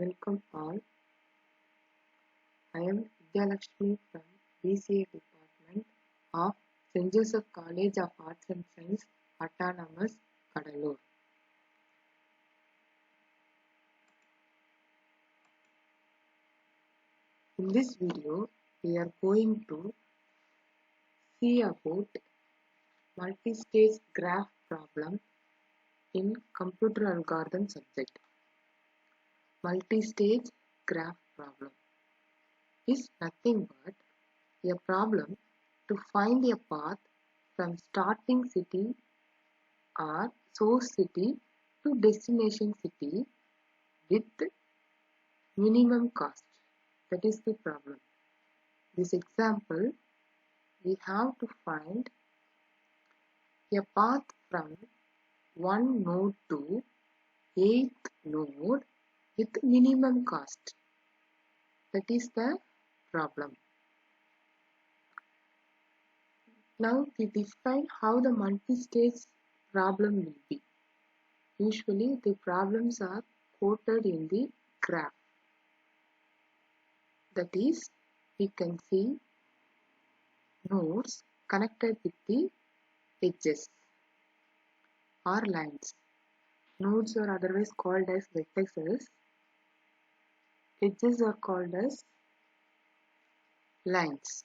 Welcome all. I am Vidhyalakshmi from BCA Department of St.Joseph College of Arts and Science, Autonomous, Cuddalore. In this video, we are going to see about multi-stage graph problem in computer algorithm subject. Multi-stage graph problem is nothing but a problem to find a path from starting city or source city to destination city with minimum cost. That is the problem. This example, we have to find a path from one node to 8th node with minimum cost. That is the problem. Now we define how the multi-stage problem will be. Usually the problems are quoted in the graph. That is, we can see nodes connected with the edges or lines. Nodes are otherwise called as vertices. Edges are called as lines.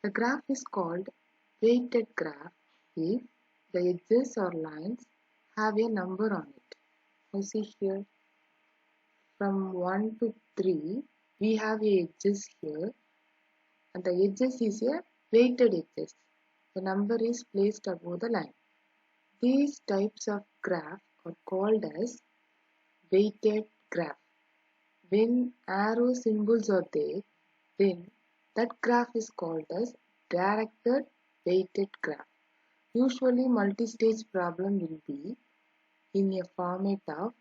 The graph is called weighted graph if the edges or lines have a number on it. Now see here, from 1 to 3 we have edges here, and the edges is a weighted edges. The number is placed above the line. These types of graph are called as weighted graph. When arrow symbols are there, then that graph is called as directed weighted graph. Usually multi-stage problem will be in a format of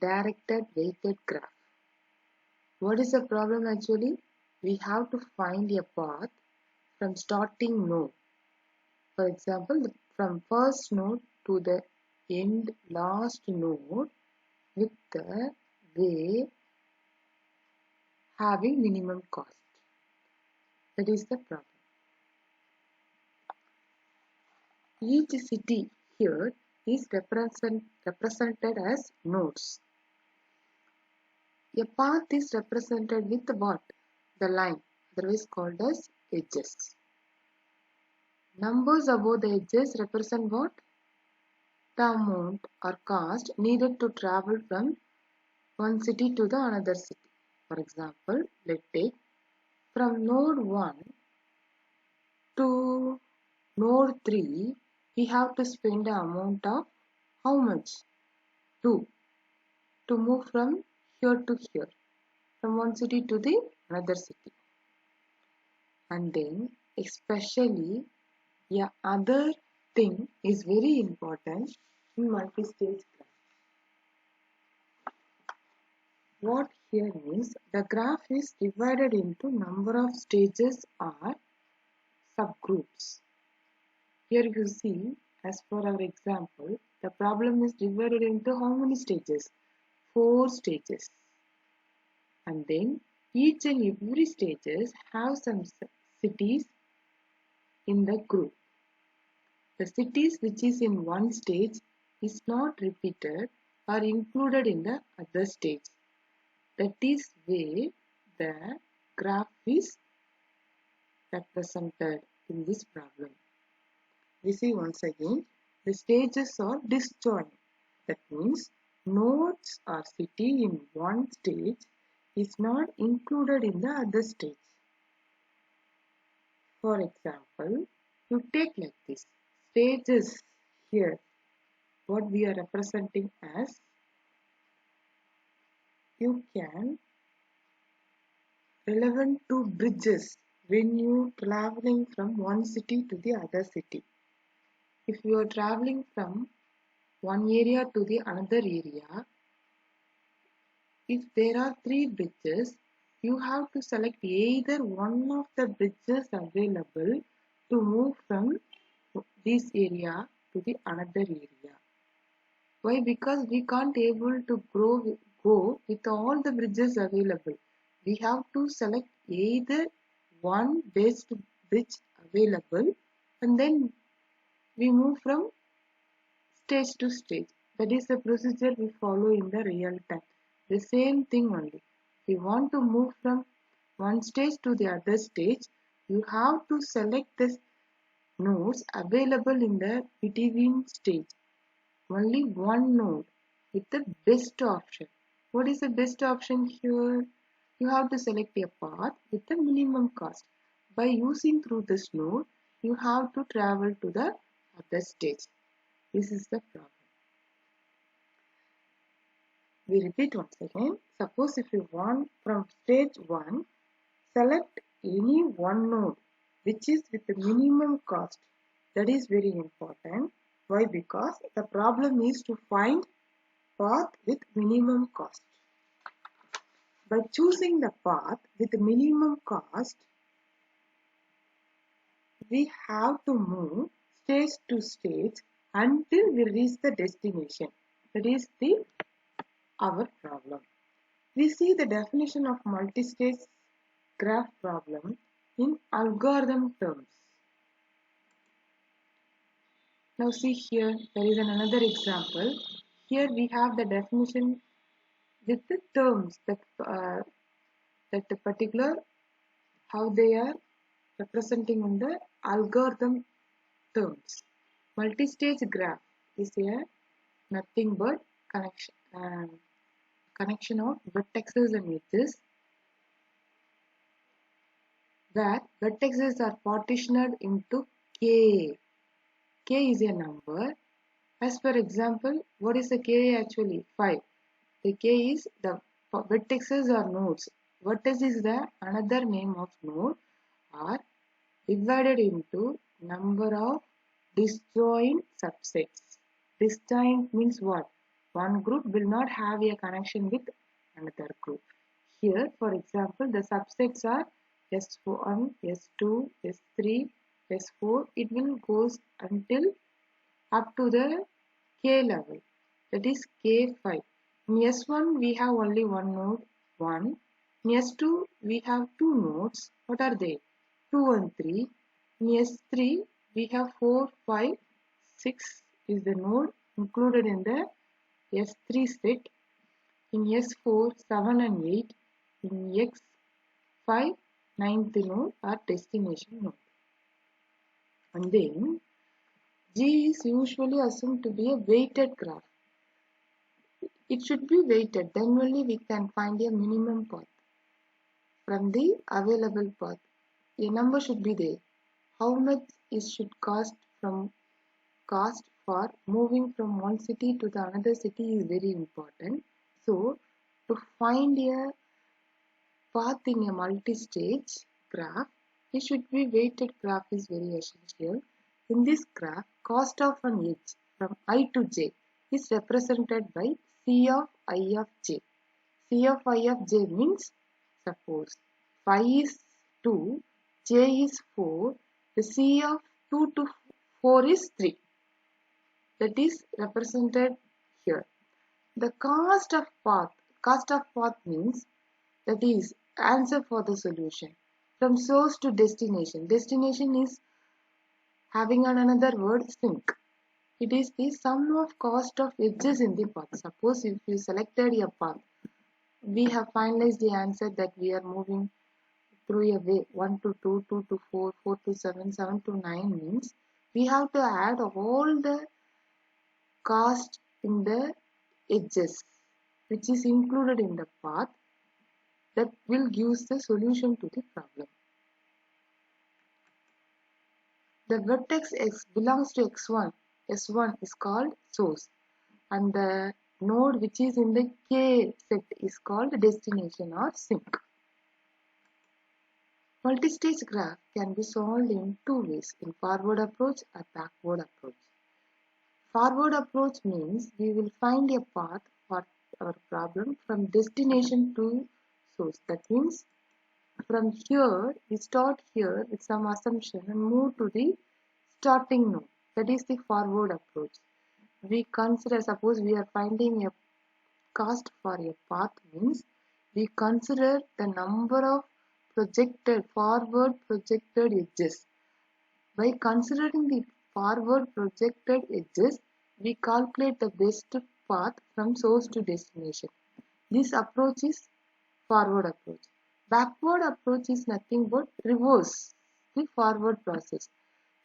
directed weighted graph. What is the problem actually? We have to find a path from starting node. For example, from first node to the end last node with the way having minimum cost. That is the problem. Each city here is represented as nodes. A path is represented with what? The line, otherwise called as edges. Numbers above the edges represent what? The amount or cost needed to travel from one city to the another city. For example, let's take from node 1 to node 3, we have to spend the amount of how much? 2 to move from here to here, from one city to the another city. And then especially other thing is very important in multi-stage graph. What here means the graph is divided into number of stages or subgroups. Here you see, as for our example, the problem is divided into how many stages? 4 stages. And then each and every stages have some cities in the group. The cities which is in one stage is not repeated or included in the other stage. That is where the graph is represented in this problem. We see once again, the stages are disjoint. That means nodes or city in one stage is not included in the other stage. For example, you take like this. Stages here, what we are representing as, you can relevant to bridges when you traveling from one city to the other city. If you are traveling from one area to the another area, if there are 3 bridges, you have to select either one of the bridges available to move from this area to the another area. Why? Because we can't able to go go with all the bridges available. We have to select either one best bridge available and then we move from stage to stage. That is the procedure we follow in the real time. The same thing only. If you want to move from one stage to the other stage, you have to select the nodes available in the between stage. Only one node with the best option. What is the best option here? You have to select a path with the minimum cost. By using through this node, you have to travel to the other stage. This is the problem. We repeat once again. Suppose if you want from stage 1, select any one node which is with the minimum cost. That is very important. Why? Because the problem is to find path with minimum cost. By choosing the path with minimum cost, we have to move stage to stage until we reach the destination. That is our problem. We see the definition of multi-stage graph problem in algorithm terms. Now see here, there is another example. Here we have the definition with the terms that the particular how they are representing in the algorithm terms. Multi-stage graph is a nothing but connection of vertices and edges where vertices are partitioned into k. K is a number. As for example, what is the k actually? 5. The k is the vertices or nodes. Vertex is the another name of node are divided into number of disjoint subsets. Disjoint means what? One group will not have a connection with another group. Here, for example, the subsets are S1, S2, S3, S4. It will goes until up to the K level. That is K5. In S1, we have only one node, 1. In S2, we have two nodes. What are they? 2 and 3. In S3, we have 4, 5, 6 is the node included in the S3 set. In S4, 7 and 8. In X5, 9th node are destination node. And then G is usually assumed to be a weighted graph. It should be weighted, then only we can find a minimum path from the available path. A number should be there. How much it should cost for moving from one city to the another city is very important. So, to find a path in a multi-stage graph, it should be weighted graph is very essential. In this graph, cost of an edge from I to j is represented by C of I of j. C of I of j means, suppose phi is 2, j is 4, the C of 2 to 4 is 3. That is represented here. The cost of path means that is answer for the solution. From source to destination. Destination is having another word sink. It is the sum of cost of edges in the path. Suppose if you selected a path, we have finalized the answer that we are moving through a way 1 to 2, 2 to 4, 4 to 7, 7 to 9 means we have to add all the cost in the edges which is included in the path that will give the solution to the problem. The vertex x belongs to x1. S1 is called source and the node which is in the K set is called destination or sink. Multi-stage graph can be solved in two ways, in forward approach or backward approach. Forward approach means we will find a path for our problem from destination to source. That means from here, we start here with some assumption and move to the starting node. That is the forward approach. We consider, suppose we are finding a cast for a path means we consider the number of forward projected edges. By considering the forward projected edges, we calculate the best path from source to destination. This approach is forward approach. Backward approach is nothing but reverse the forward process.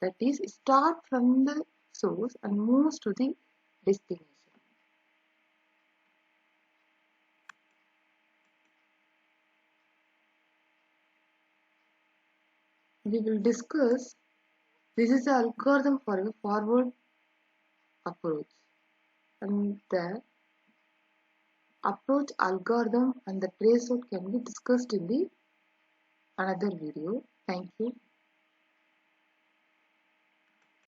That is, start from the source and moves to the destination. We will discuss this is the algorithm for a forward approach, and the approach algorithm and the traceroute can be discussed in the another video. Thank you.